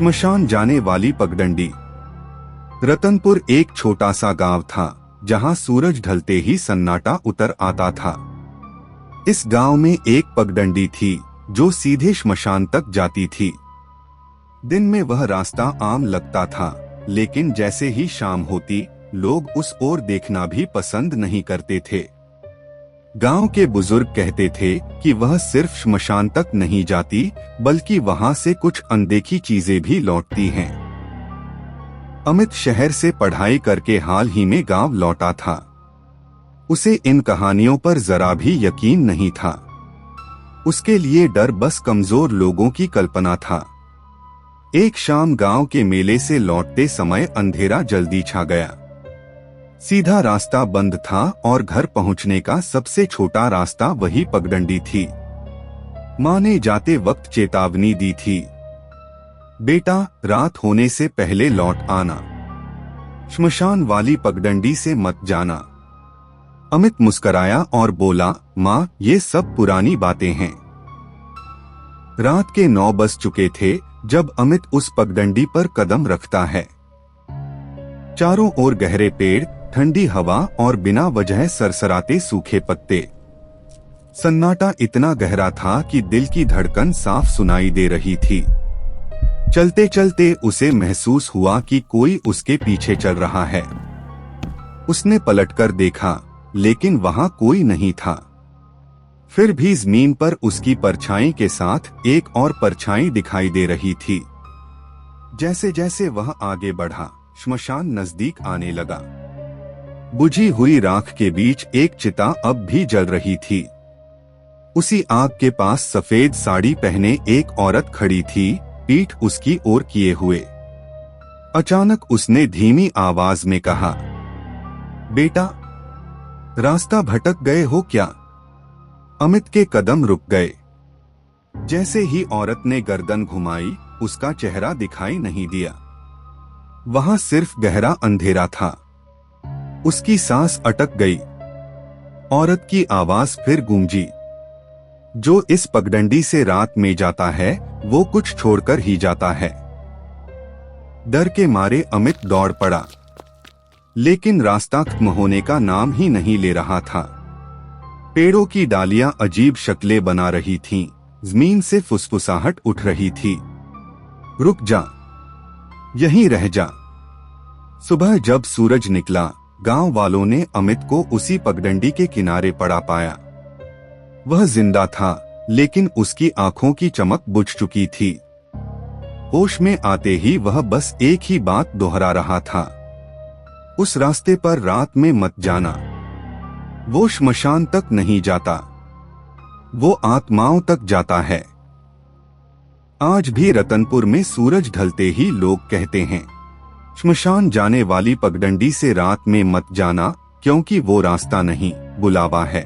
श्मशान जाने वाली पगडंडी। रतनपुर एक छोटा सा गांव था जहां सूरज ढलते ही सन्नाटा उतर आता था। इस गांव में एक पगडंडी थी जो सीधे श्मशान तक जाती थी। दिन में वह रास्ता आम लगता था, लेकिन जैसे ही शाम होती लोग उस ओर देखना भी पसंद नहीं करते थे। गांव के बुजुर्ग कहते थे कि वह सिर्फ श्मशान तक नहीं जाती, बल्कि वहां से कुछ अनदेखी चीजें भी लौटती हैं। अमित शहर से पढ़ाई करके हाल ही में गांव लौटा था। उसे इन कहानियों पर जरा भी यकीन नहीं था। उसके लिए डर बस कमजोर लोगों की कल्पना था। एक शाम गांव के मेले से लौटते समय अंधेरा जल्दी छा गया। सीधा रास्ता बंद था और घर पहुंचने का सबसे छोटा रास्ता वही पगडंडी थी। माँ ने जाते वक्त चेतावनी दी थी, बेटा रात होने से पहले लौट आना, श्मशान वाली पगडंडी से मत जाना। अमित मुस्कराया और बोला, माँ ये सब पुरानी बातें हैं। रात के 9 बज चुके थे जब अमित उस पगडंडी पर कदम रखता है। चारों ओर गहरे पेड़, ठंडी हवा और बिना वजह सरसराते सूखे पत्ते। सन्नाटा इतना गहरा था कि दिल की धड़कन साफ सुनाई दे रही थी। चलते चलते उसे महसूस हुआ कि कोई उसके पीछे चल रहा है। उसने पलटकर देखा, लेकिन वहां कोई नहीं था। फिर भी जमीन पर उसकी परछाई के साथ एक और परछाई दिखाई दे रही थी। जैसे जैसे वह आगे बढ़ा, श्मशान नजदीक आने लगा। बुझी हुई राख के बीच एक चिता अब भी जल रही थी। उसी आग के पास सफेद साड़ी पहने एक औरत खड़ी थी, पीठ उसकी ओर किए हुए। अचानक उसने धीमी आवाज में कहा, बेटा रास्ता भटक गए हो क्या? अमित के कदम रुक गए। जैसे ही औरत ने गर्दन घुमाई, उसका चेहरा दिखाई नहीं दिया। वहां सिर्फ गहरा अंधेरा था। उसकी सांस अटक गई। औरत की आवाज फिर गूंजी, जो इस पगडंडी से रात में जाता है वो कुछ छोड़कर ही जाता है। डर के मारे अमित दौड़ पड़ा, लेकिन रास्ता खत्म होने का नाम ही नहीं ले रहा था। पेड़ों की डालियां अजीब शक्लें बना रही थीं, जमीन से फुसफुसाहट उठ रही थी। रुक जा, यहीं रह जा। सुबह जब सूरज निकला, गांव वालों ने अमित को उसी पगडंडी के किनारे पड़ा पाया। वह जिंदा था, लेकिन उसकी आंखों की चमक बुझ चुकी थी। होश में आते ही वह बस एक ही बात दोहरा रहा था, उस रास्ते पर रात में मत जाना। वो श्मशान तक नहीं जाता, वो आत्माओं तक जाता है। आज भी रतनपुर में सूरज ढलते ही लोग कहते हैं, श्मशान जाने वाली पगडंडी से रात में मत जाना, क्योंकि वो रास्ता नहीं, बुलावा है।